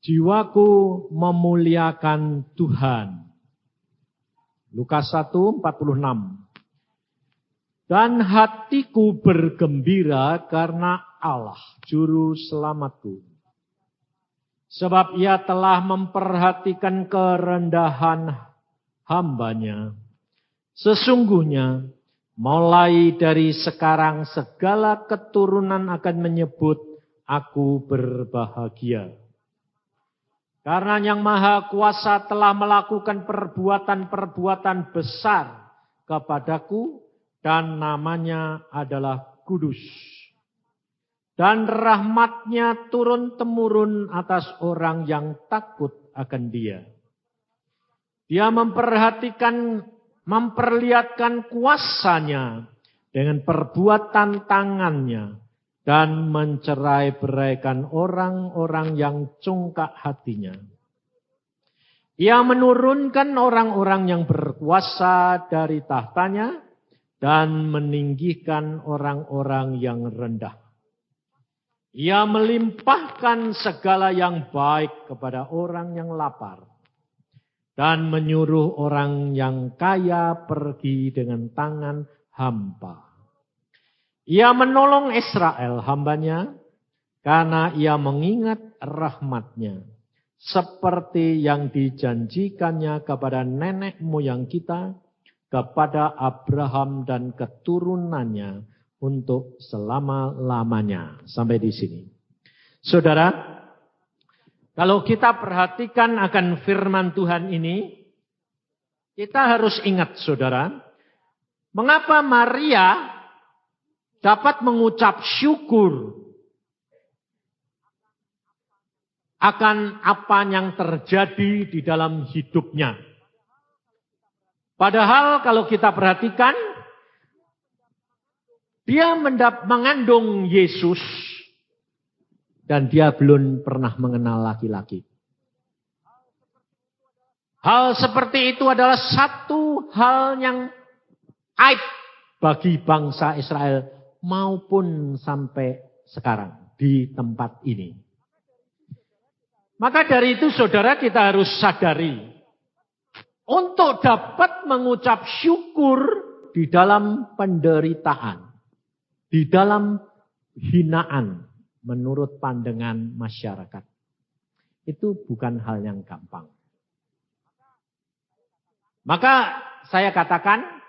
Jiwaku memuliakan Tuhan. Lukas 1:46. Dan hatiku bergembira karena Allah, juru selamatku. Sebab ia telah memperhatikan kerendahan hambanya. Sesungguhnya, mulai dari sekarang segala keturunan akan menyebut aku berbahagia. Karena Yang Maha Kuasa telah melakukan perbuatan-perbuatan besar kepadaku dan namanya adalah kudus. Dan rahmatnya turun-temurun atas orang yang takut akan Dia. Dia memperlihatkan kuasanya dengan perbuatan tangannya. Dan mencerai-beraikan orang-orang yang congkak hatinya. Ia menurunkan orang-orang yang berkuasa dari tahtanya dan meninggikan orang-orang yang rendah. Ia melimpahkan segala yang baik kepada orang yang lapar dan menyuruh orang yang kaya pergi dengan tangan hampa. Ia menolong Israel hambanya karena ia mengingat rahmatnya. Seperti yang dijanjikannya kepada nenek moyang kita, kepada Abraham dan keturunannya untuk selama-lamanya. Sampai di sini. Saudara, kalau kita perhatikan akan firman Tuhan ini, kita harus ingat saudara, mengapa Maria dapat mengucap syukur akan apa yang terjadi di dalam hidupnya. Padahal kalau kita perhatikan, dia mengandung Yesus dan dia belum pernah mengenal laki-laki. Hal seperti itu adalah satu hal yang aib bagi bangsa Israel. Maupun sampai sekarang di tempat ini. Maka dari itu saudara kita harus sadari. Untuk dapat mengucap syukur di dalam penderitaan. Di dalam hinaan menurut pandangan masyarakat. Itu bukan hal yang gampang. Maka saya katakan,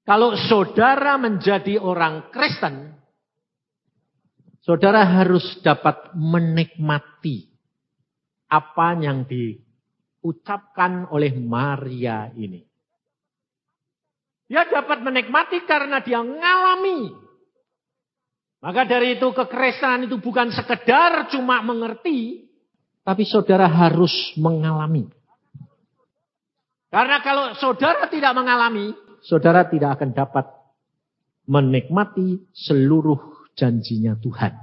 kalau saudara menjadi orang Kristen, saudara harus dapat menikmati apa yang diucapkan oleh Maria ini. Dia dapat menikmati karena dia mengalami. Maka dari itu kekristenan itu bukan sekedar cuma mengerti, tapi saudara harus mengalami. Karena kalau saudara tidak mengalami, saudara tidak akan dapat menikmati seluruh janjinya Tuhan.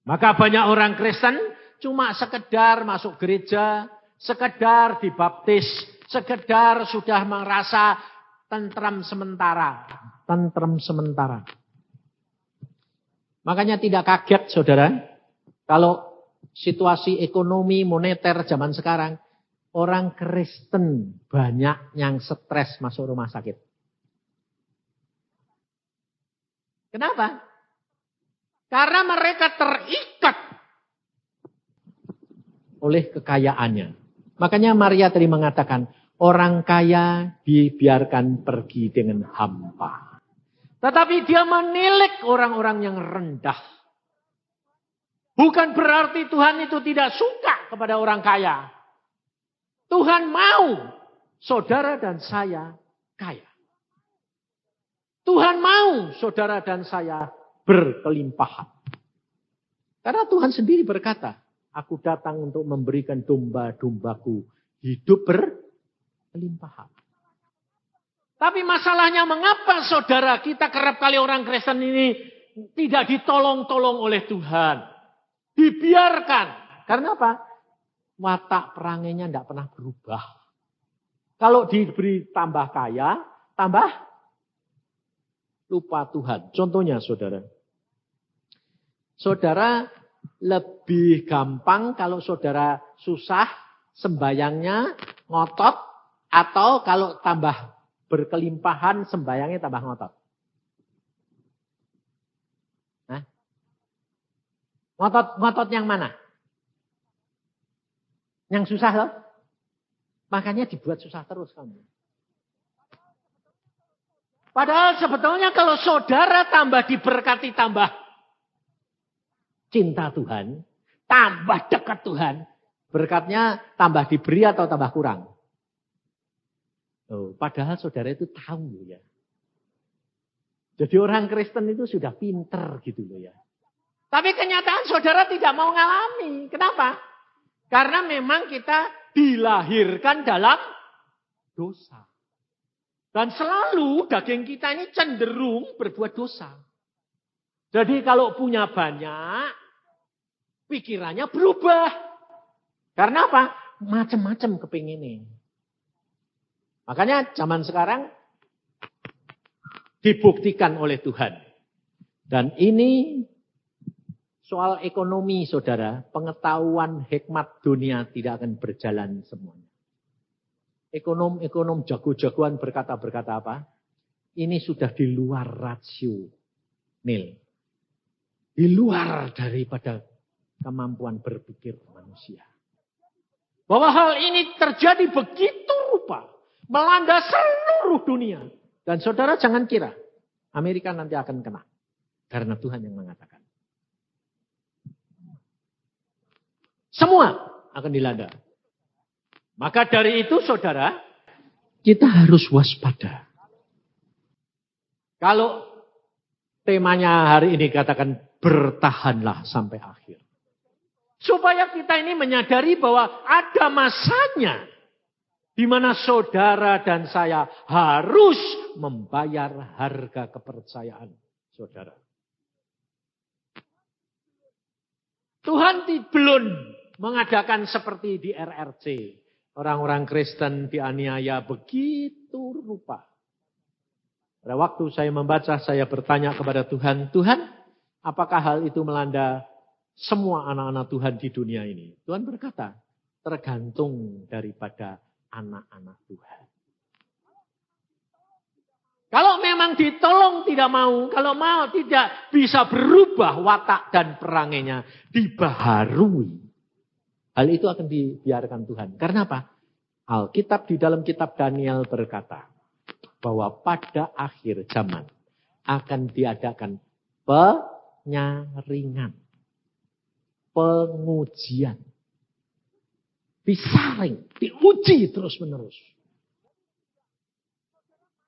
Maka banyak orang Kristen cuma sekedar masuk gereja, sekedar dibaptis, sekedar sudah merasa tentram sementara. Tentram sementara. Makanya tidak kaget saudara, kalau situasi ekonomi moneter zaman sekarang, orang Kristen banyak yang stres masuk rumah sakit. Kenapa? Karena mereka terikat oleh kekayaannya. Makanya Maria tadi mengatakan, orang kaya dibiarkan pergi dengan hampa. Tetapi dia menilik orang-orang yang rendah. Bukan berarti Tuhan itu tidak suka kepada orang kaya. Tuhan mau saudara dan saya kaya. Tuhan mau saudara dan saya berkelimpahan. Karena Tuhan sendiri berkata, aku datang untuk memberikan domba-dombaku hidup berkelimpahan. Tapi masalahnya mengapa saudara kita kerap kali orang Kristen ini tidak ditolong-tolong oleh Tuhan. Dibiarkan. Karena apa? Watak perangainya tidak pernah berubah. Kalau diberi tambah kaya, tambah lupa Tuhan. Contohnya saudara. Saudara lebih gampang kalau saudara susah sembayangnya ngotot, atau kalau tambah berkelimpahan sembayangnya tambah ngotot? Hah? Ngotot yang mana? Yang susah loh. Makanya dibuat susah terus kamu. Padahal sebetulnya kalau saudara tambah diberkati, tambah cinta Tuhan, tambah dekat Tuhan, berkatnya tambah diberi atau tambah kurang? Oh, padahal saudara itu tahu ya. Jadi orang Kristen itu sudah pinter gitu loh ya. Tapi kenyataan saudara tidak mau ngalami. Kenapa? Karena memang kita dilahirkan dalam dosa. Dan selalu daging kita ini cenderung berbuat dosa. Jadi kalau punya banyak, pikirannya berubah. Karena apa? Macam-macam kepinginnya. Makanya zaman sekarang dibuktikan oleh Tuhan. Dan ini soal ekonomi, saudara. Pengetahuan hikmat dunia tidak akan berjalan semuanya. Ekonom jago-jagoan berkata apa? Ini sudah di luar rasio nil. Di luar daripada kemampuan berpikir manusia. Bahwa hal ini terjadi begitu rupa. Melanda seluruh dunia. Dan saudara jangan kira Amerika nanti akan kena. Karena Tuhan yang mengatakan. Semua akan dilanda. Maka dari itu saudara, kita harus waspada. Kalau temanya hari ini katakan bertahanlah sampai akhir. Supaya kita ini menyadari bahwa ada masanya di mana saudara dan saya harus membayar harga kepercayaan saudara. Tuhan belum mengadakan seperti di RRC. Orang-orang Kristen dianiaya begitu rupa. Pada waktu saya membaca, saya bertanya kepada Tuhan, Tuhan, apakah hal itu melanda semua anak-anak Tuhan di dunia ini? Tuhan berkata, tergantung daripada anak-anak Tuhan. Kalau memang ditolong tidak mau, kalau mau tidak bisa berubah watak dan perangainya, dibaharui. Hal itu akan dibiarkan Tuhan. Karena apa? Alkitab di dalam kitab Daniel berkata bahwa pada akhir zaman akan diadakan penyaringan, pengujian, disaring, diuji terus-menerus.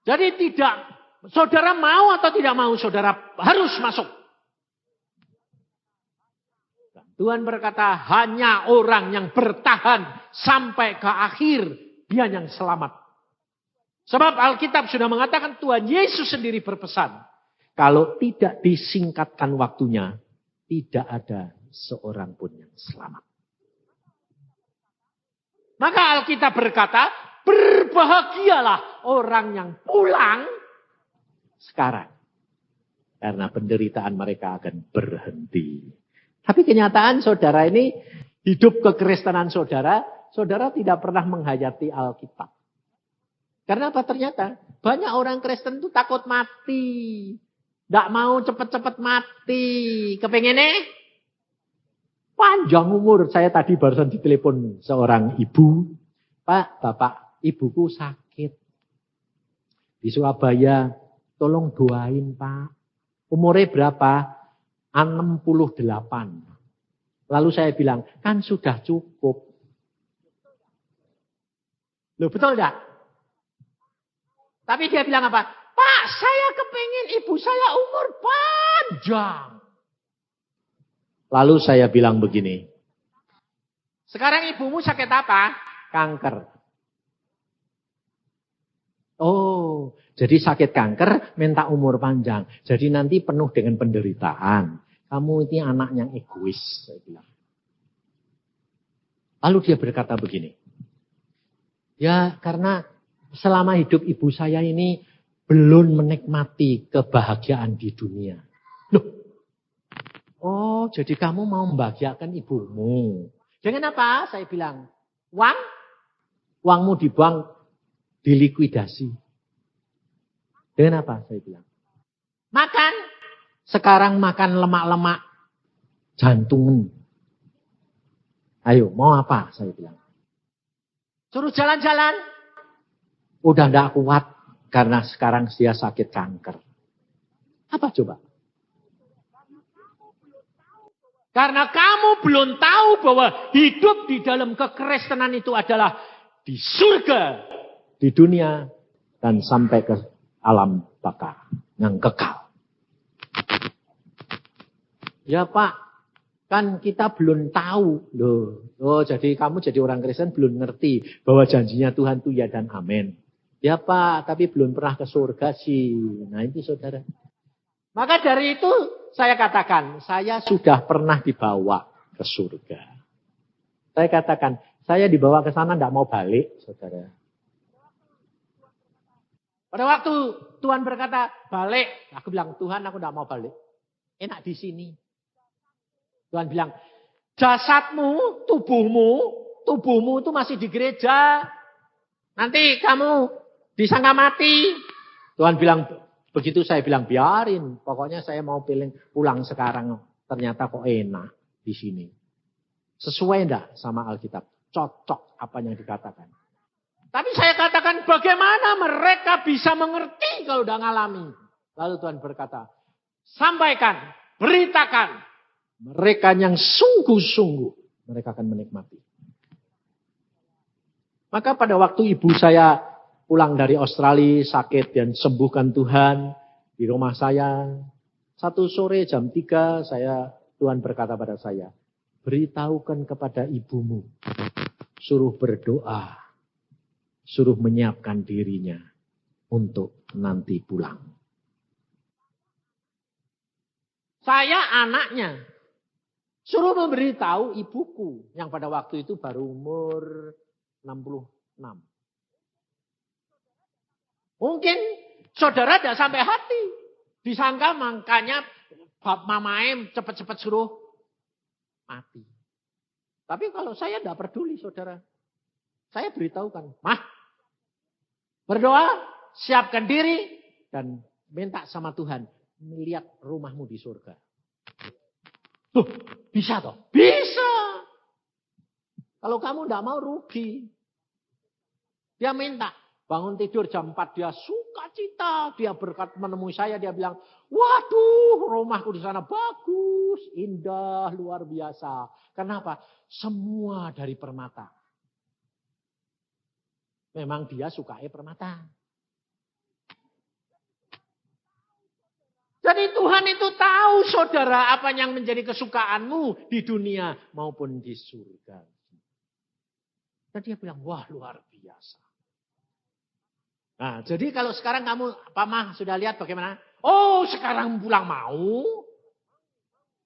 Jadi tidak, saudara mau atau tidak mau, saudara harus masuk. Tuhan berkata hanya orang yang bertahan sampai ke akhir dia yang selamat. Sebab Alkitab sudah mengatakan Tuhan Yesus sendiri berpesan. Kalau tidak disingkatkan waktunya, tidak ada seorang pun yang selamat. Maka Alkitab berkata, berbahagialah orang yang pulang sekarang. Karena penderitaan mereka akan berhenti. Tapi kenyataan saudara ini, hidup kekristenan saudara, saudara tidak pernah menghayati Alkitab. Karena apa ternyata? Banyak orang Kristen itu takut mati. Tidak mau cepat-cepat mati. Kepengennya panjang umur. Saya tadi barusan ditelepon seorang ibu. Pak, bapak, ibuku sakit. Di Surabaya, tolong doain Pak. Umurnya berapa? 68. Lalu saya bilang, kan sudah cukup. Loh betul enggak? Tapi dia bilang apa? Pak, saya kepengen ibu saya umur panjang. Lalu saya bilang begini. Sekarang ibumu sakit apa? Kanker. Oh, jadi sakit kanker minta umur panjang. Jadi nanti penuh dengan penderitaan. Kamu ini anak yang egois, saya bilang. Lalu dia berkata begini. Ya karena selama hidup ibu saya ini belum menikmati kebahagiaan di dunia. Loh. Oh Oh, jadi kamu mau membahagiakan ibumu. Dengan apa? Saya bilang, uangmu di bank dilikuidasi. Dengan apa? Saya bilang. Makan. Sekarang makan lemak-lemak jantungan. Ayo, mau apa? Saya bilang. Suruh jalan-jalan. Udah enggak kuat. Karena sekarang dia sakit kanker. Apa coba? Karena kamu belum tahu bahwa hidup di dalam kekristenan itu adalah di surga, di dunia, dan sampai ke alam baka yang kekal. Ya Pak, kan kita belum tahu. Loh, jadi kamu jadi orang Kristen belum ngerti bahwa janjinya Tuhan itu ya dan amin. Ya Pak, tapi belum pernah ke surga sih. Nah itu saudara. Maka dari itu saya katakan, saya sudah pernah dibawa ke surga. Saya katakan, saya dibawa ke sana tidak mau balik, saudara. Pada waktu Tuhan berkata, balik. Aku bilang, Tuhan aku tidak mau balik. Enak di sini. Tuhan bilang, jasadmu, tubuhmu itu masih di gereja. Nanti kamu disangka mati. Tuhan bilang, begitu saya bilang, biarin. Pokoknya saya mau pulang sekarang. Ternyata kok enak di sini. Sesuai enggak sama Alkitab? Cocok apa yang dikatakan. Tapi saya katakan, bagaimana mereka bisa mengerti kalau udah ngalami? Lalu Tuhan berkata, sampaikan, beritakan. Mereka yang sungguh-sungguh, mereka akan menikmati. Maka pada waktu ibu saya pulang dari Australia, sakit dan sembuhkan Tuhan di rumah saya. Satu sore jam 3, Tuhan berkata pada saya, beritahukan kepada ibumu, suruh berdoa, suruh menyiapkan dirinya untuk nanti pulang. Saya anaknya, suruh memberitahu ibuku yang pada waktu itu baru umur 66. Mungkin saudara tidak sampai hati. Disangka makanya bab mamae cepat-cepat suruh mati. Tapi kalau saya tidak peduli saudara. Saya beritahukan, Mah, berdoa, siapkan diri, dan minta sama Tuhan, melihat rumahmu di surga. Tuh, bisa toh? Bisa. Kalau kamu tidak mau rugi. Dia minta. Bangun tidur jam 4 dia sukacita. Dia berkat menemui saya. Dia bilang, waduh rumahku di sana bagus. Indah, luar biasa. Kenapa? Semua dari permata. Memang dia sukai permata. Jadi Tuhan itu tahu saudara apa yang menjadi kesukaanmu di dunia maupun di surga. Dan dia bilang, wah luar biasa. Nah, jadi kalau sekarang kamu, Pak Mah, sudah lihat bagaimana? Oh, sekarang pulang mau.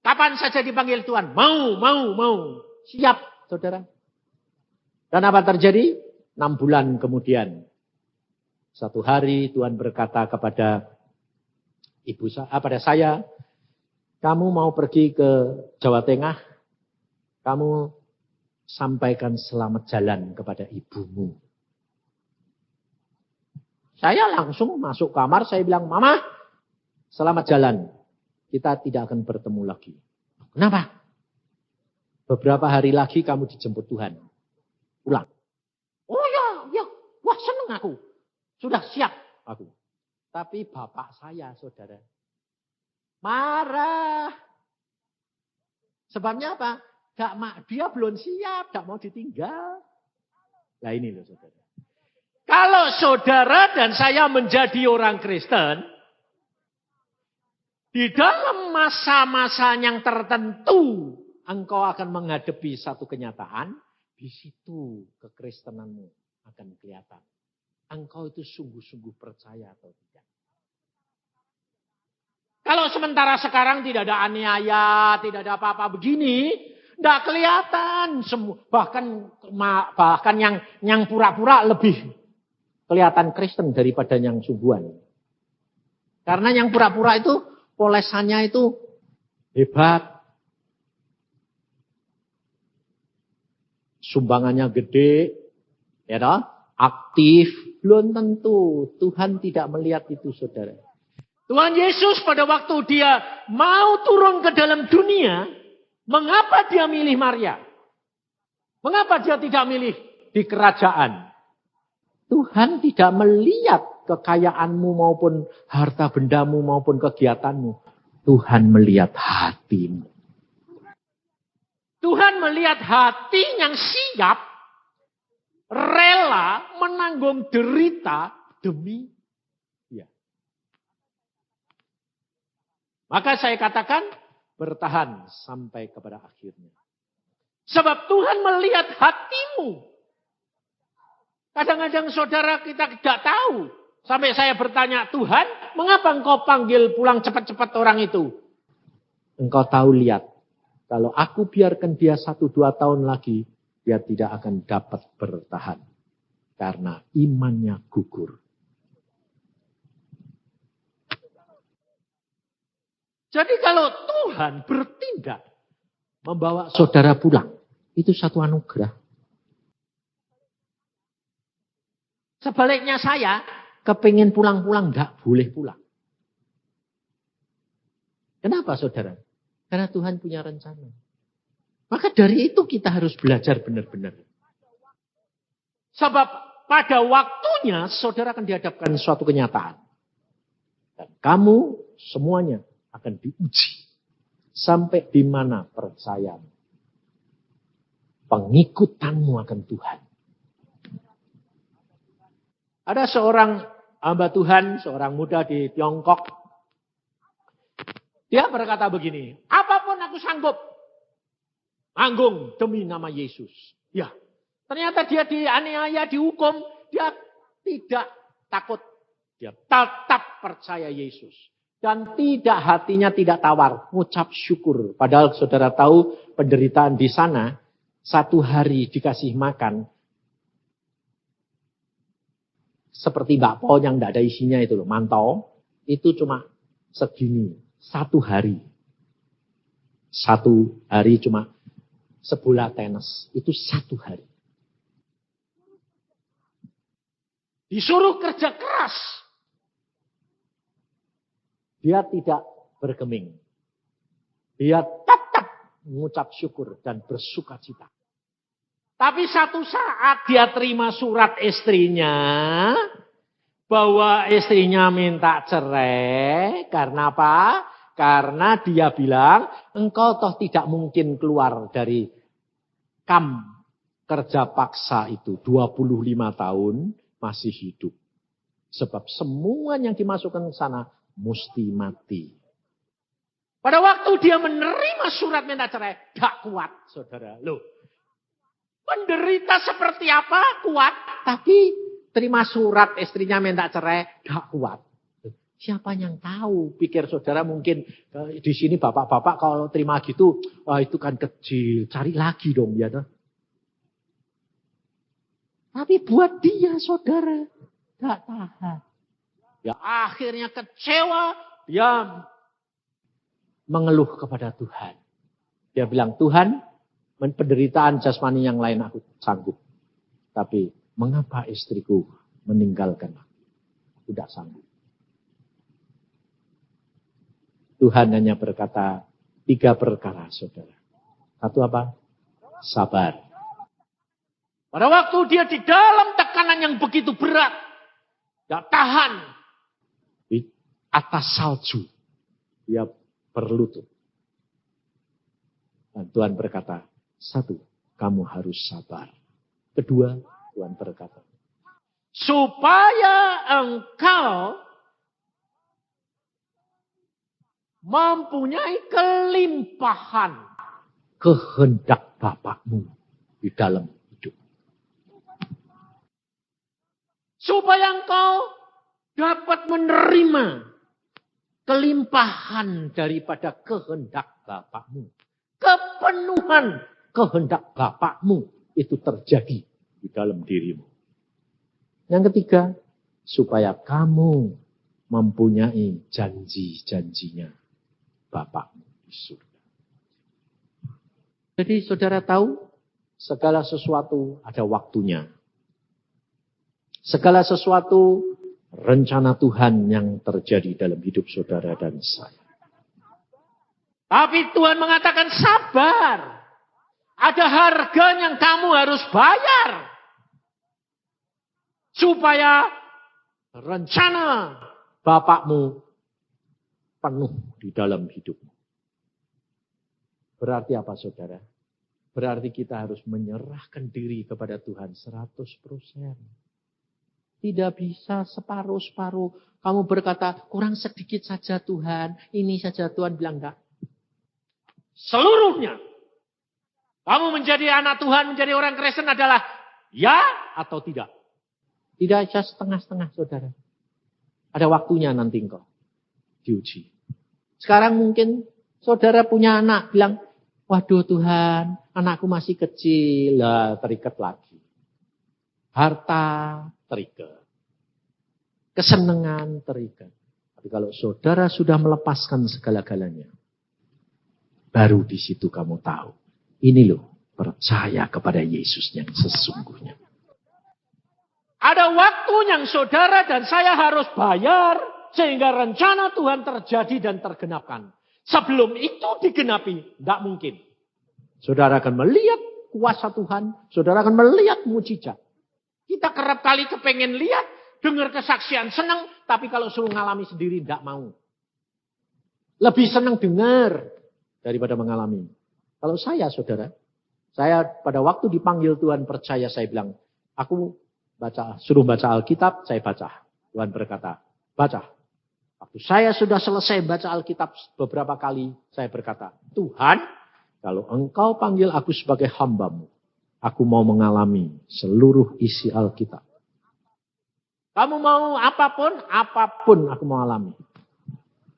Kapan saja dipanggil Tuhan? Mau. Siap, saudara. Dan apa terjadi? 6 bulan kemudian. Satu hari Tuhan berkata kepada pada saya, kamu mau pergi ke Jawa Tengah, kamu sampaikan selamat jalan kepada ibumu. Saya langsung masuk kamar, saya bilang, Mama, selamat jalan. Kita tidak akan bertemu lagi. Kenapa? Beberapa hari lagi kamu dijemput Tuhan. Pulang. Oh ya. Wah seneng aku. Sudah siap aku. Tapi bapak saya, saudara, marah. Sebabnya apa? Dia belum siap, gak mau ditinggal. Nah ini loh saudara. Kalau saudara dan saya menjadi orang Kristen, di dalam masa-masa yang tertentu, engkau akan menghadapi satu kenyataan, di situ kekristenanmu akan kelihatan. Engkau itu sungguh-sungguh percaya atau tidak. Kalau sementara sekarang tidak ada aniaya, tidak ada apa-apa begini, tidak kelihatan. Bahkan yang pura-pura lebih kelihatan Kristen daripada yang sungguhan. Karena yang pura-pura itu polesannya itu hebat. sumbangannya gede, ya toh, aktif, belum tentu. Tuhan tidak melihat itu, saudara. Tuhan Yesus pada waktu dia mau turun ke dalam dunia, mengapa dia milih Maria? Mengapa dia tidak milih di kerajaan? Tuhan tidak melihat kekayaanmu maupun harta bendamu maupun kegiatanmu. Tuhan melihat hatimu. Tuhan melihat hati yang siap, rela menanggung derita demi dia. Maka saya katakan bertahan sampai kepada akhirnya. Sebab Tuhan melihat hatimu. Kadang-kadang saudara kita tidak tahu. Sampai saya bertanya, Tuhan, mengapa engkau panggil pulang cepat-cepat orang itu? Engkau tahu, lihat. Kalau aku biarkan dia 1-2 tahun lagi, dia tidak akan dapat bertahan. Karena imannya gugur. Jadi kalau Tuhan bertindak, membawa saudara pulang, itu satu anugerah. Sebaliknya saya, kepingin pulang-pulang, enggak boleh pulang. Kenapa saudara? Karena Tuhan punya rencana. Maka dari itu kita harus belajar benar-benar. Sebab pada waktunya saudara akan dihadapkan suatu kenyataan. Dan kamu semuanya akan diuji. Sampai di mana percayamu. Pengikutanmu akan Tuhan. Ada seorang hamba Tuhan, seorang muda di Tiongkok. Dia berkata begini, apapun aku sanggup. Manggung demi nama Yesus. Ya, ternyata dia dianiaya, dihukum. Dia tidak takut. Dia tetap percaya Yesus. Dan tidak hatinya tidak tawar. Ngucap syukur. Padahal saudara tahu penderitaan di sana. 1 hari dikasih makan. Seperti bakpao yang tidak ada isinya itu loh. Mantau. Itu cuma segini. 1 hari. 1 hari cuma sebola tenis. Itu 1 hari. Disuruh kerja keras. Dia tidak bergeming. Dia tetap mengucap syukur dan bersuka cita. Tapi satu saat dia terima surat istrinya. Bahwa istrinya minta cerai. Karena apa? Karena dia bilang, engkau toh tidak mungkin keluar dari kamp kerja paksa itu. 25 tahun masih hidup. Sebab semua yang dimasukkan ke sana mesti mati. Pada waktu dia menerima surat minta cerai, gak kuat saudara. Loh, penderita seperti apa kuat, tapi terima surat istrinya minta cerai, gak kuat. Siapa yang tahu? Pikir saudara mungkin di sini bapak-bapak kalau terima gitu, wah itu kan kecil, cari lagi dong ya. Tapi buat dia saudara, gak tahan. Ya akhirnya kecewa, dia mengeluh kepada Tuhan. Dia bilang, Tuhan, penderitaan jasmani yang lain aku sanggup. Tapi mengapa istriku meninggalkan aku? Aku tidak sanggup. Tuhan hanya berkata 3 perkara, saudara. Satu apa? Sabar. Pada waktu dia di dalam tekanan yang begitu berat, tidak tahan. Di atas salju, dia berlutut. Dan Tuhan berkata, 1, kamu harus sabar. 2, Tuhan berkata, supaya engkau mempunyai kelimpahan kehendak Bapakmu di dalam hidup. Supaya engkau dapat menerima kelimpahan daripada kehendak Bapakmu. Kepenuhan kehendak Bapakmu itu terjadi di dalam dirimu. Yang ketiga, supaya kamu mempunyai janji-janjinya Bapakmu di surga. Jadi saudara tahu, segala sesuatu ada waktunya. Segala sesuatu rencana Tuhan yang terjadi dalam hidup saudara dan saya. Tapi Tuhan mengatakan sabar. Ada harga yang kamu harus bayar. Supaya rencana Bapakmu penuh di dalam hidupmu. Berarti apa saudara? Berarti kita harus menyerahkan diri kepada Tuhan 100%. Tidak bisa separuh-separuh. Kamu berkata, kurang sedikit saja Tuhan. Ini saja Tuhan bilang enggak. Seluruhnya. Kamu menjadi anak Tuhan, menjadi orang Kristen adalah ya atau tidak. Tidak aja setengah-setengah saudara. Ada waktunya nanti engkau diuji. Sekarang mungkin saudara punya anak bilang, waduh Tuhan, anakku masih kecil. Lah, terikat lagi. Harta terikat. Kesenangan terikat. Tapi kalau saudara sudah melepaskan segala-galanya, baru di situ kamu tahu. Ini loh, percaya kepada Yesus yang sesungguhnya. Ada waktu yang saudara dan saya harus bayar, sehingga rencana Tuhan terjadi dan tergenapkan. Sebelum itu digenapi, tidak mungkin. Saudara akan melihat kuasa Tuhan, saudara akan melihat mujizat. Kita kerap kali kepengen lihat, dengar kesaksian, senang, tapi kalau suruh ngalami sendiri tidak mau. Lebih senang dengar daripada mengalami. Kalau saya, saudara, saya pada waktu dipanggil Tuhan percaya, saya bilang, aku suruh baca Alkitab, saya baca. Tuhan berkata, baca. Waktu saya sudah selesai baca Alkitab beberapa kali, saya berkata, Tuhan, kalau engkau panggil aku sebagai hamba-Mu, aku mau mengalami seluruh isi Alkitab. Kamu mau apapun aku mau alami.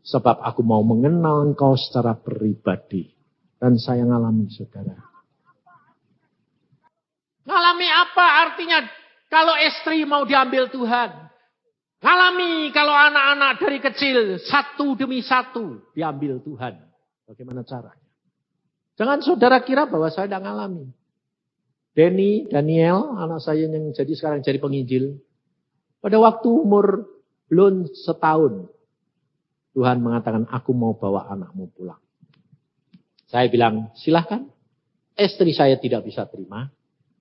Sebab aku mau mengenal engkau secara pribadi. Dan saya ngalami, saudara. Ngalami apa artinya? Kalau istri mau diambil Tuhan. Ngalami kalau anak-anak dari kecil satu demi satu diambil Tuhan. Bagaimana caranya? Jangan saudara kira bahwa saya tidak ngalami. Daniel, anak saya yang sekarang jadi penginjil. Pada waktu umur belum setahun. Tuhan mengatakan, aku mau bawa anakmu pulang. Saya bilang, silahkan. Istri saya tidak bisa terima.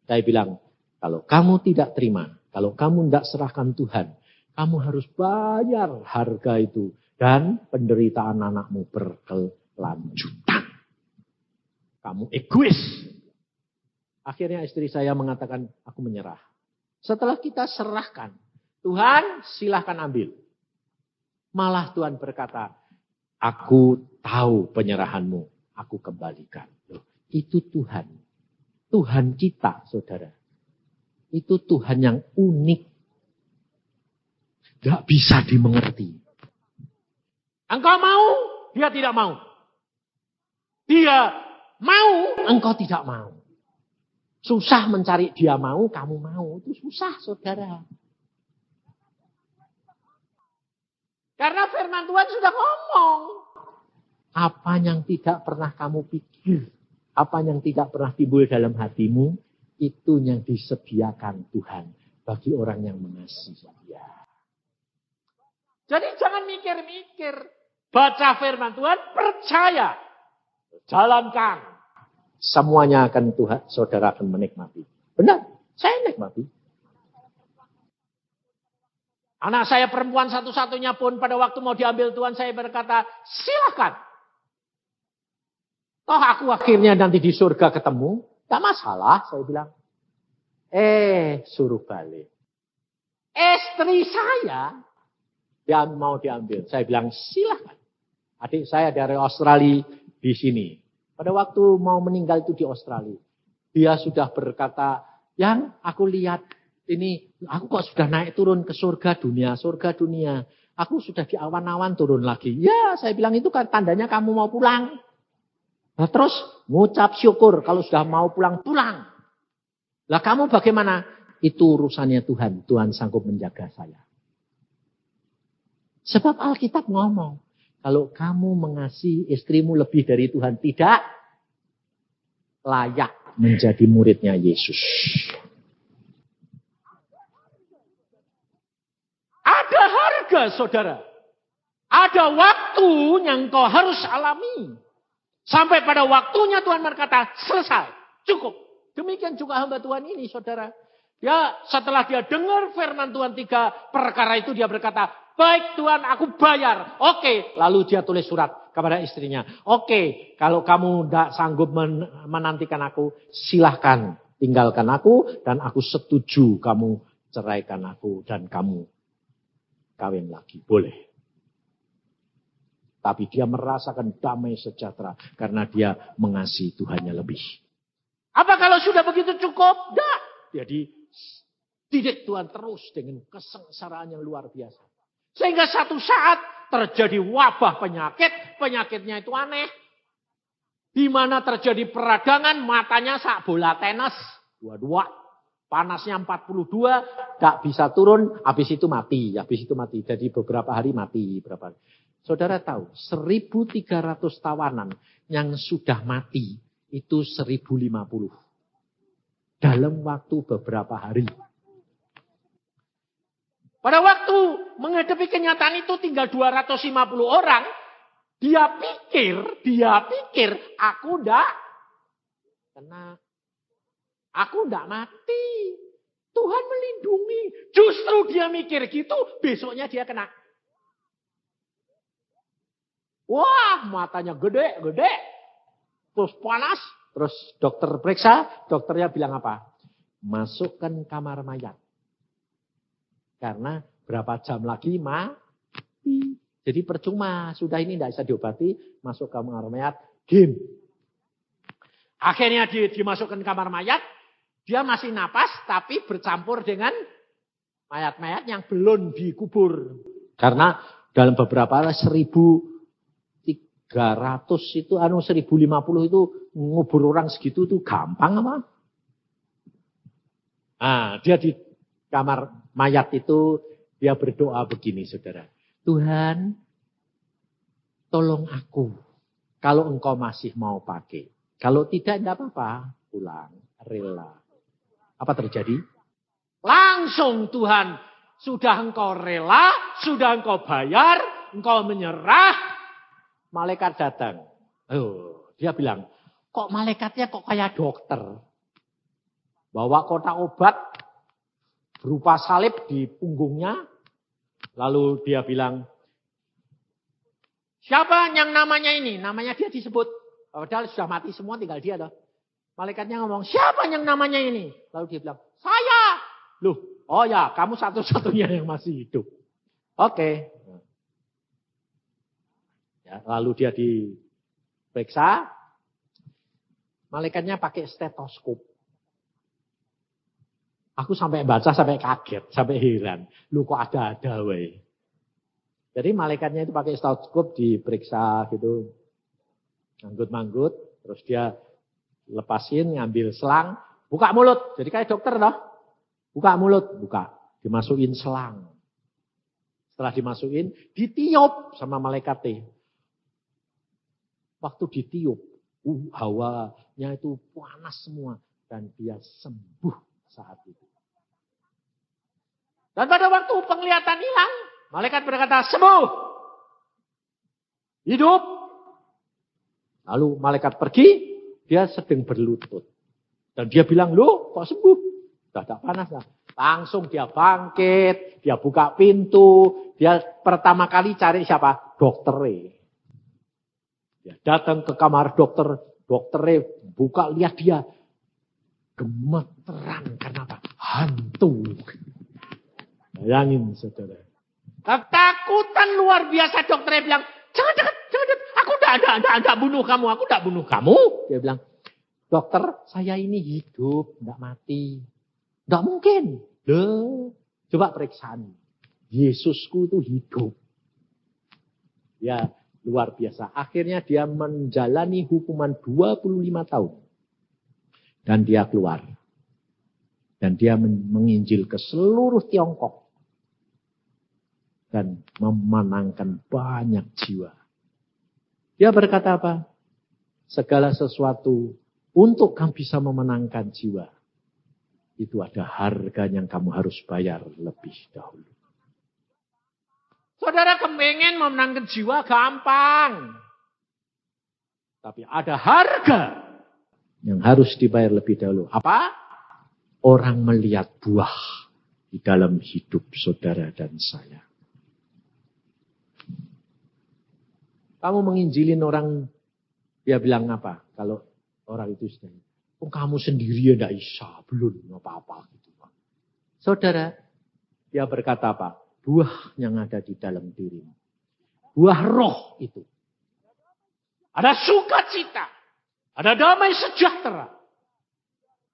Saya bilang, kalau kamu tidak terima, kalau kamu tidak serahkan Tuhan, kamu harus bayar harga itu. Dan penderitaan anakmu berkelanjutan. Kamu egois. Akhirnya istri saya mengatakan, aku menyerah. Setelah kita serahkan, Tuhan silahkan ambil. Malah Tuhan berkata, aku tahu penyerahanmu, aku kembalikan. Loh, itu Tuhan. Tuhan kita, saudara. Itu Tuhan yang unik. Gak bisa dimengerti. Engkau mau, dia tidak mau. Dia mau, engkau tidak mau. Susah mencari dia mau, kamu mau. Itu susah, saudara. Karena firman Tuhan sudah ngomong. Apa yang tidak pernah kamu pikir, apa yang tidak pernah timbul dalam hatimu, itu yang disediakan Tuhan bagi orang yang mengasihi Dia. Jadi jangan mikir-mikir. Baca firman Tuhan, percaya. Jalankan. Semuanya akan Tuhan, saudara akan menikmati. Benar, saya nikmati. Anak saya perempuan satu-satunya pun pada waktu mau diambil Tuhan, saya berkata, silakan. Toh aku akhirnya nanti di surga ketemu, tak masalah, saya bilang. Suruh balik. Istri saya, dia mau diambil. Saya bilang, silakan. Adik saya dari Australia di sini. Pada waktu mau meninggal itu di Australia. Dia sudah berkata, yang aku lihat, ini aku kok sudah naik turun ke surga dunia. Aku sudah di awan-awan turun lagi. Ya, saya bilang itu kan tandanya kamu mau pulang. Nah, terus ngucap syukur kalau sudah mau pulang. Lah kamu bagaimana? Itu urusannya Tuhan. Tuhan sanggup menjaga saya. Sebab Alkitab ngomong. Kalau kamu mengasihi istrimu lebih dari Tuhan, tidak layak menjadi muridnya Yesus. Ada harga, saudara. Ada waktu yang kau harus alami. Sampai pada waktunya Tuhan berkata, selesai, cukup. Demikian juga hamba Tuhan ini, saudara. Ya, setelah dia dengar firman Tuhan 3 perkara itu, dia berkata, baik Tuhan, aku bayar. Oke, lalu dia tulis surat kepada istrinya. Oke, kalau kamu tidak sanggup menantikan aku, silahkan tinggalkan aku. Dan aku setuju kamu ceraikan aku dan kamu kawin lagi. Boleh. Tapi dia merasakan damai sejahtera karena dia mengasihi Tuhannya lebih. Apa kalau sudah begitu cukup? Tidak. Jadi didik Tuhan terus dengan kesengsaraan yang luar biasa. Sehingga satu saat terjadi wabah penyakit. Penyakitnya itu aneh. Di mana terjadi peradangan, matanya sak bola tenis. Dua-dua. Panasnya 42, tidak bisa turun, habis itu mati. Jadi beberapa hari mati. Saudara tahu, 1.300 tawanan yang sudah mati itu 1.050. Dalam waktu beberapa hari. Pada waktu menghadapi kenyataan itu tinggal 250 orang. Dia pikir aku ndak mati. Tuhan melindungi. Justru dia mikir gitu, besoknya dia kena. Wah, matanya gede. Terus panas. Terus dokter periksa. Dokternya bilang apa? Masukkan kamar mayat. Karena berapa jam lagi mati. Jadi percuma. Sudah ini tidak bisa diobati. Masuk kamar mayat. Game. Akhirnya dimasukkan kamar mayat. Dia masih napas. Tapi bercampur dengan mayat-mayat yang belum dikubur. Karena dalam beberapa 1.300 itu, 1.050 itu ngubur orang segitu itu gampang apa? Nah, dia di kamar mayat itu, dia berdoa begini, saudara. Tuhan, tolong aku. Kalau engkau masih mau pakai. Kalau tidak apa-apa, pulang, rela. Apa terjadi? Langsung Tuhan, sudah engkau rela, sudah engkau bayar, engkau menyerah. Malaikat datang. Dia bilang, kok malaikatnya kok kayak dokter? Bawa kotak obat berupa salib di punggungnya. Lalu dia bilang, siapa yang namanya ini? Namanya dia disebut. Padahal sudah mati semua, tinggal dia. Malaikatnya ngomong, siapa yang namanya ini? Lalu dia bilang, saya. Loh, oh ya, kamu satu-satunya yang masih hidup. Oke. Ya, lalu dia diperiksa. Malaikatnya pakai stetoskop. Aku sampai baca, sampai kaget, sampai heran. Lu kok ada-ada weh. Jadi malaikatnya itu pakai stetoskop diperiksa gitu. Manggut-manggut. Terus dia lepasin, ngambil selang. Buka mulut. Jadi kayak dokter toh. Buka mulut. Buka. Dimasukin selang. Setelah dimasukin, ditiup sama malaikatnya. Waktu ditiup, hawanya itu panas semua. Dan dia sembuh saat itu. Dan pada waktu penglihatan hilang, malaikat berkata, sembuh. Hidup. Lalu malaikat pergi, dia sedang berlutut. Dan dia bilang, loh kok sembuh? Sudah tak panas lah. Langsung dia bangkit, dia buka pintu. Dia pertama kali cari siapa? Dokternya. Dia datang ke kamar dokter. Dokternya buka, lihat dia. Gemeteran. Karena apa? Hantu. Bayangin saudara. Ketakutan luar biasa. Dokternya bilang, jangan. Aku tidak bunuh kamu. Aku tidak bunuh kamu. Dia bilang, dokter, saya ini hidup. Tidak mati. Tidak mungkin. Loh, coba periksaan. Yesusku itu hidup. Ya, luar biasa. Akhirnya dia menjalani hukuman 25 tahun. Dan dia keluar. Dan dia menginjil ke seluruh Tiongkok. Dan memenangkan banyak jiwa. Dia berkata apa? Segala sesuatu Untuk kamu bisa memenangkan jiwa, itu ada harga yang kamu harus bayar lebih dahulu. Saudara kepengen memenangkan jiwa gampang. Tapi ada harga yang harus dibayar lebih dahulu. Apa? Orang melihat buah di dalam hidup saudara dan saya. Kamu menginjilin orang, dia bilang apa? Kalau orang itu sudah, kamu sendiri ya tidak bisa, belum apa-apa. Gitu. Saudara, dia berkata apa? Buah yang ada di dalam dirimu. Buah roh itu. Ada sukacita. Ada damai sejahtera.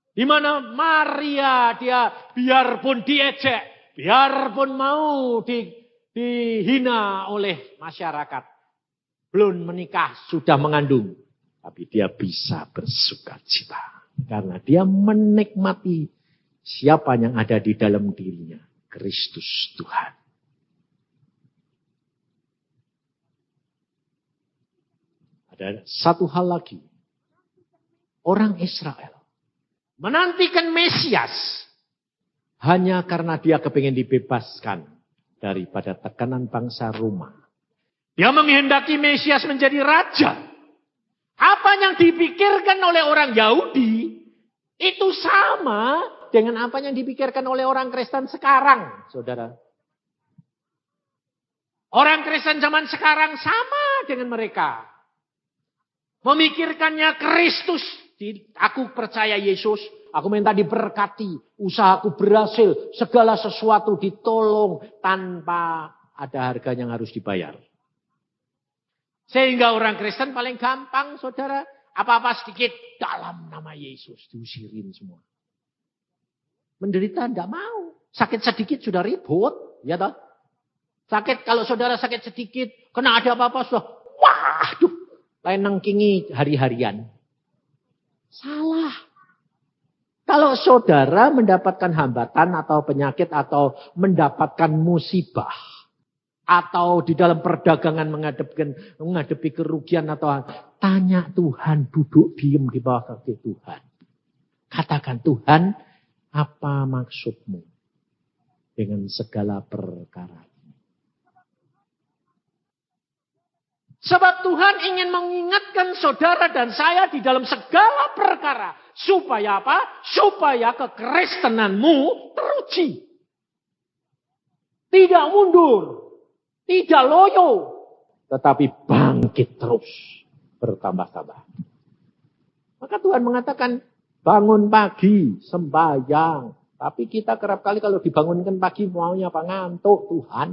Di mana Maria dia biarpun diejek, biarpun mau dihina oleh masyarakat, belum menikah sudah mengandung, tapi dia bisa bersukacita karena dia menikmati siapa yang ada di dalam dirinya, Kristus Tuhan. Ada satu hal lagi, orang Israel menantikan Mesias hanya karena dia kepingin dibebaskan daripada tekanan bangsa Roma. Dia menghendaki Mesias menjadi raja. Apa yang dipikirkan oleh orang Yahudi itu sama dengan apa yang dipikirkan oleh orang Kristen sekarang, saudara. Orang Kristen zaman sekarang sama dengan mereka. Memikirkannya Kristus. Aku percaya Yesus, aku minta diberkati, usahaku berhasil, segala sesuatu ditolong tanpa ada harga yang harus dibayar. Sehingga orang Kristen paling gampang, saudara, apa-apa sedikit dalam nama Yesus diusirin semua. Menderita tidak mau, sakit sedikit sudah ribut, ya toh? Sakit kalau saudara sakit sedikit, kena ada apa-apa sudah, waduh, lain nengkingi hari-harian. Salah. Kalau saudara mendapatkan hambatan atau penyakit atau mendapatkan musibah. Atau di dalam perdagangan menghadapi kerugian atau tanya Tuhan, duduk diem di bawah kaki Tuhan. Katakan Tuhan, apa maksudmu dengan segala perkara ini? Sebab Tuhan ingin mengingatkan saudara dan saya di dalam segala perkara. Supaya apa? Supaya kekristenanmu teruji. Tidak mundur. Tidak loyo. Tetapi bangkit terus. Bertambah-tambah. Maka Tuhan mengatakan, bangun pagi, sembahyang. Tapi kita kerap kali kalau dibangunkan pagi maunya apa? Ngantuk Tuhan.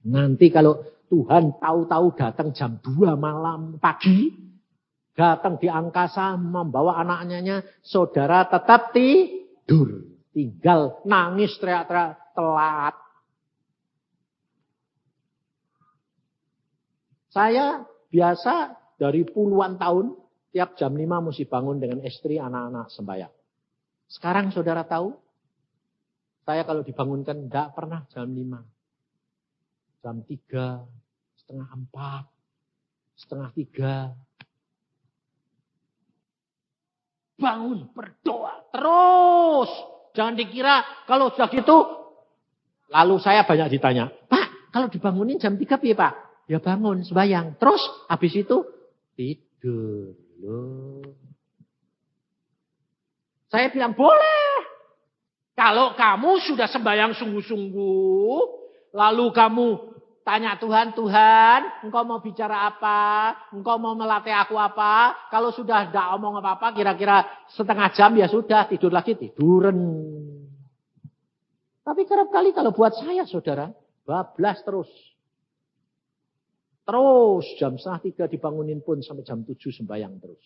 Nanti kalau Tuhan tahu-tahu datang jam 2 malam pagi. Datang di angkasa membawa anaknya. Saudara tetap tidur. Tinggal nangis teriak-teriak telat. Saya biasa dari puluhan tahun. Tiap jam 5 mesti bangun dengan istri anak-anak sembahyang. Sekarang saudara tahu. Saya kalau dibangunkan tidak pernah jam 5. Jam 3, setengah 4, setengah 3. Bangun, berdoa, terus. Jangan dikira kalau sudah gitu, lalu saya banyak ditanya, Pak, kalau dibangunin jam 3 piye Pak? Ya bangun, sembahyang. Terus, habis itu, tidur. Loh. Saya bilang, boleh. Kalau kamu sudah sembahyang sungguh-sungguh, lalu kamu tanya Tuhan, Tuhan, engkau mau bicara apa? Engkau mau melatih aku apa? Kalau sudah tidak omong apa-apa, kira-kira setengah jam ya sudah, tidur lagi, tiduran. Tapi kerap kali kalau buat saya, saudara, bablas terus. Terus jam setengah 3 dibangunin pun sampai jam 7 sembahyang terus.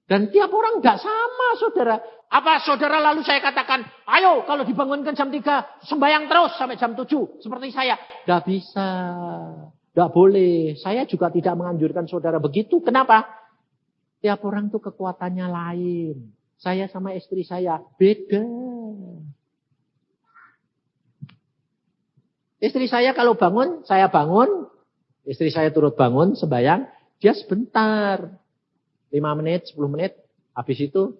Dan tiap orang tidak sama, saudara. Apa saudara lalu saya katakan, ayo kalau dibangunkan jam 3, sembahyang terus sampai jam 7. Seperti saya. Tidak bisa. Tidak boleh. Saya juga tidak menganjurkan saudara begitu. Kenapa? Tiap orang tuh kekuatannya lain. Saya sama istri saya beda. Istri saya kalau bangun, saya bangun. Istri saya turut bangun, sembahyang, dia sebentar. 5 menit, 10 menit, habis itu,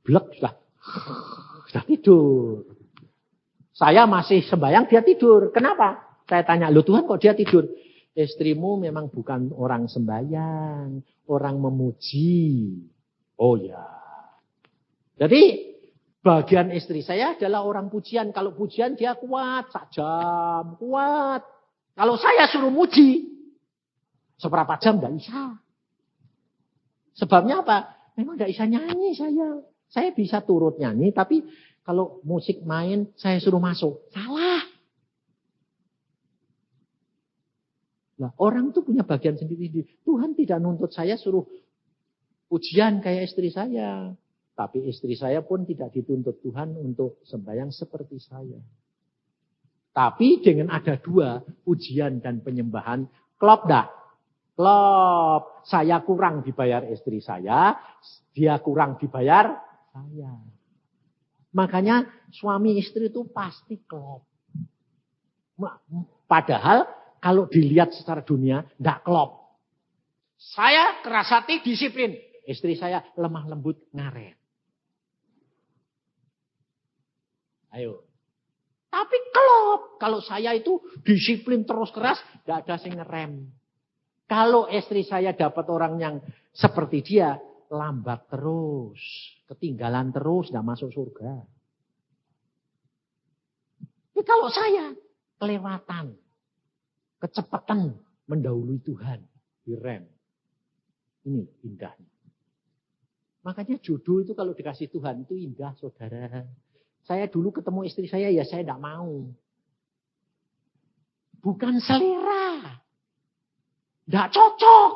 blek, sudah tidur. Saya masih sembahyang, dia tidur. Kenapa? Saya tanya, loh Tuhan kok dia tidur? Istrimu memang bukan orang sembahyang, orang memuji. Oh ya. Jadi bagian istri saya adalah orang pujian. Kalau pujian dia kuat, 1 jam, kuat. Kalau saya suruh muji, seberapa jam enggak bisa. Sebabnya apa? Memang enggak bisa nyanyi saya. Saya bisa turut nyanyi, tapi kalau musik main, saya suruh masuk. Salah. Nah, orang itu punya bagian sendiri. Tuhan tidak nuntut saya suruh pujian kayak istri saya. Tapi istri saya pun tidak dituntut Tuhan untuk sembahyang seperti saya. Tapi dengan ada 2, pujian dan penyembahan, klop dah. Klop. Saya kurang dibayar istri saya, dia kurang dibayar saya. Makanya suami istri itu pasti klop. Padahal kalau dilihat secara dunia, enggak klop. Saya keras hati, disiplin. Istri saya lemah lembut, ngaret. Ayo. Tapi klop. Kalau saya itu disiplin terus keras, enggak ada yang ngerem. Kalau istri saya dapat orang yang seperti dia, lambat terus. Ketinggalan terus, enggak masuk surga. Tapi kalau saya, kelewatan. Kecepatan mendahului Tuhan. Direm. Ini indahnya. Makanya jodoh itu kalau dikasih Tuhan itu indah, saudara. Saya dulu ketemu istri saya, ya saya tidak mau. Bukan selera. Tidak cocok.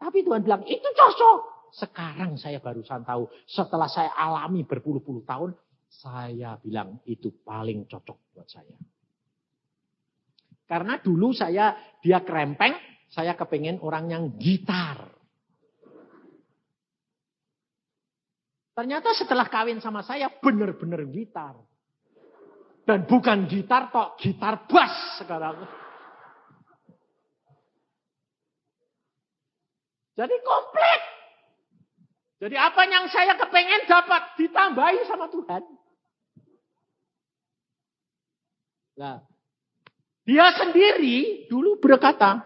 Tapi Tuhan bilang, itu cocok. Sekarang saya barusan tahu. Setelah saya alami berpuluh-puluh tahun, saya bilang itu paling cocok buat saya. Karena dulu dia krempeng, saya kepengen orang yang gitar. Ternyata setelah kawin sama saya, benar-benar gitar. Dan bukan gitar tok, gitar bass sekarang. Jadi komplit. Jadi apa yang saya kepengen dapat ditambahi sama Tuhan. Nah, dia sendiri dulu berkata,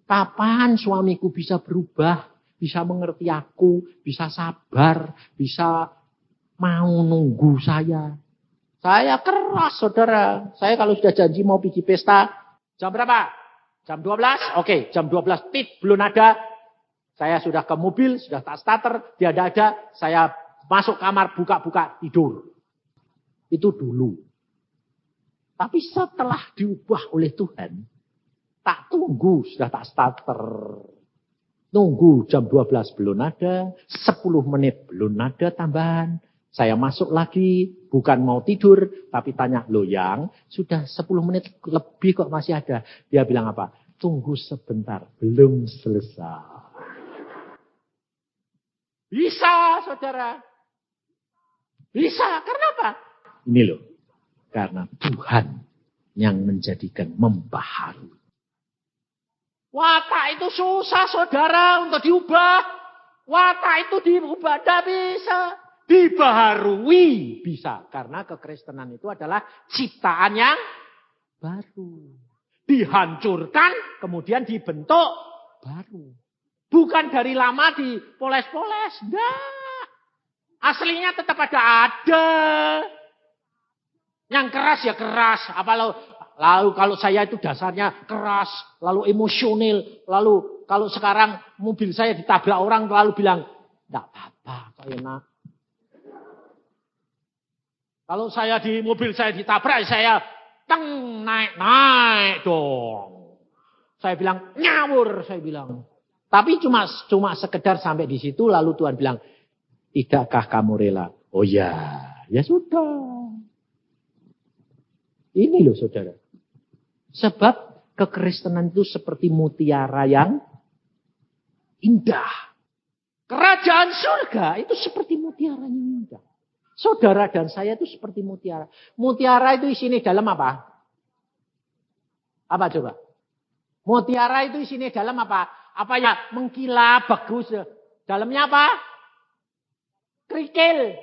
kapan suamiku bisa berubah, bisa mengerti aku, bisa sabar, bisa mau nunggu saya. Saya keras, saudara. Saya kalau sudah janji mau pergi pesta, jam berapa? Jam 12? Oke, jam 12 tit, belum ada. Saya sudah ke mobil, sudah tak starter, dia ada. Saya masuk kamar, buka-buka, tidur. Itu dulu. Tapi setelah diubah oleh Tuhan, tak tunggu, sudah tak starter. Tunggu jam 12 belum ada, 10 menit belum ada tambahan. Saya masuk lagi, bukan mau tidur, tapi tanya, loh yang sudah 10 menit lebih kok masih ada. Dia bilang apa? Tunggu sebentar, belum selesai. Bisa, saudara. Bisa, karena apa? Ini loh. Karena Tuhan yang menjadikan membaharui. Watak itu susah saudara untuk diubah. Watak itu diubah tidak bisa. Dibaharui bisa. Karena kekristenan itu adalah ciptaan yang baru. Dihancurkan kemudian dibentuk baru. Bukan dari lama dipoles-poles. Enggak. Aslinya tetap ada. Yang keras ya keras. Lalu kalau saya itu dasarnya keras. Lalu emosional. Lalu kalau sekarang mobil saya ditabrak orang. Lalu bilang. Tidak apa-apa. Kok enak. Kalau saya di mobil saya ditabrak. Saya naik dong. Saya bilang nyawur. Saya bilang. Tapi cuma sekedar sampai di situ. Lalu Tuhan bilang. Tidakkah kamu rela? Oh ya. Ya sudah. Ini loh saudara. Sebab kekristenan itu seperti mutiara yang indah. Kerajaan surga itu seperti mutiara yang indah. Saudara dan saya itu seperti mutiara. Mutiara itu isinya dalam apa? Apa coba? Mutiara itu isinya dalam apa? Apa ya? Mengkilap, bagus. Dalamnya apa? Kerikil.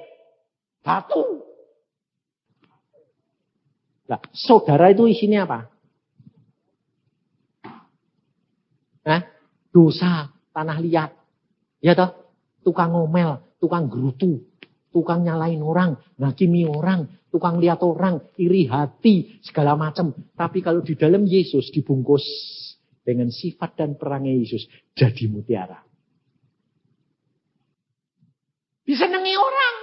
Batu. Nah, saudara itu isinya apa? Dosa, tanah liat. Ya toh? Tukang ngomel, tukang gerutu, tukang nyalain orang, ngakimi orang, tukang lihat orang, iri hati, segala macam. Tapi kalau di dalam Yesus dibungkus dengan sifat dan perangai Yesus, jadi mutiara. Disenangi orang,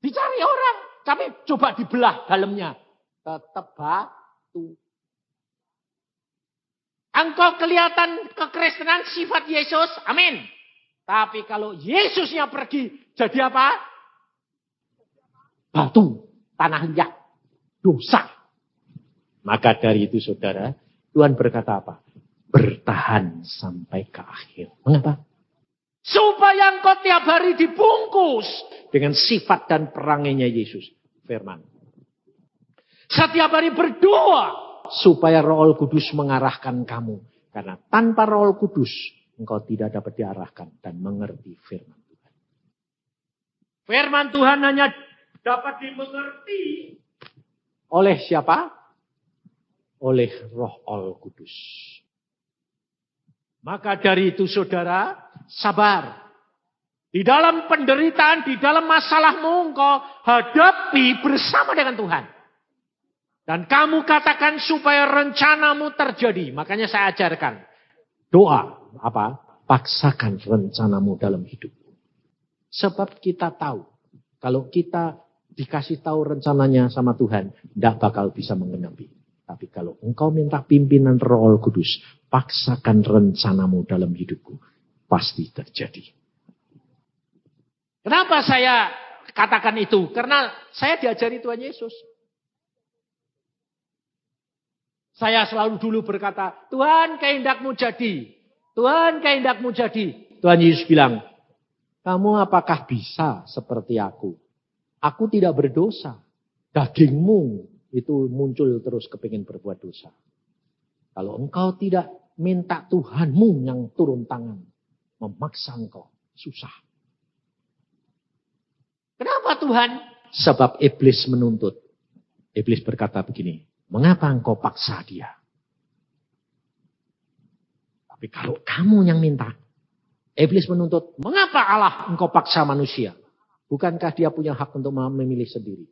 dicari orang, tapi coba dibelah dalamnya. Tetap batu. Engkau kelihatan kekristenan sifat Yesus, amin. Tapi kalau Yesusnya pergi, jadi apa? Batu, tanah liat, dosa. Maka dari itu saudara, Tuhan berkata apa? Bertahan sampai ke akhir. Mengapa? Supaya engkau tiap hari dibungkus dengan sifat dan perangainya Yesus. Firman. Setiap hari berdoa supaya Roh Kudus mengarahkan kamu. Karena tanpa Roh Kudus engkau tidak dapat diarahkan dan mengerti firman Tuhan. Firman Tuhan hanya dapat dimengerti oleh siapa? Oleh Roh Kudus. Maka dari itu saudara, sabar. Di dalam penderitaan, di dalam masalahmu engkau hadapi bersama dengan Tuhan. Dan kamu katakan supaya rencanamu terjadi. Makanya saya ajarkan. Doa, apa? Paksakan rencanamu dalam hidupmu. Sebab kita tahu. Kalau kita dikasih tahu rencananya sama Tuhan, tidak bakal bisa mengenapi. Tapi kalau engkau minta pimpinan Roh Kudus, paksakan rencanamu dalam hidupku. Pasti terjadi. Kenapa saya katakan itu? Karena saya diajari Tuhan Yesus. Saya selalu dulu berkata, Tuhan kehendakmu jadi. Tuhan kehendakmu jadi. Tuhan Yesus bilang, kamu apakah bisa seperti aku? Aku tidak berdosa. Dagingmu itu muncul terus kepingin berbuat dosa. Kalau engkau tidak minta Tuhanmu yang turun tangan. Memaksa engkau. Susah. Kenapa Tuhan? Sebab iblis menuntut. Iblis berkata begini. Mengapa engkau paksa dia? Tapi kalau kamu yang minta. Iblis menuntut. Mengapa Allah engkau paksa manusia? Bukankah dia punya hak untuk memilih sendiri?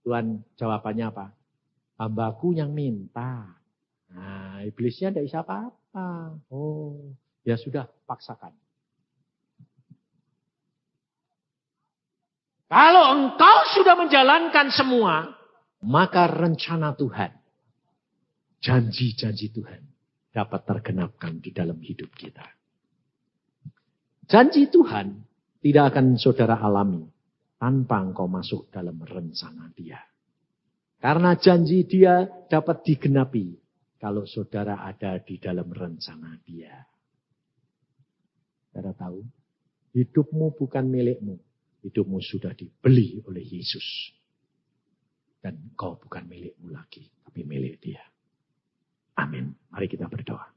Tuhan jawabannya apa? Hambaku yang minta. Nah, iblisnya tidak bisa apa-apa. Oh, ya sudah, paksakan. Kalau engkau sudah menjalankan semua, maka rencana Tuhan, janji-janji Tuhan dapat tergenapkan di dalam hidup kita. Janji Tuhan tidak akan saudara alami tanpa engkau masuk dalam rencana Dia. Karena janji Dia dapat digenapi kalau saudara ada di dalam rencana Dia. Saudara tahu, hidupmu bukan milikmu. Hidupmu sudah dibeli oleh Yesus. Dan engkau bukan milikmu lagi, tapi milik Dia. Amin. Mari kita berdoa.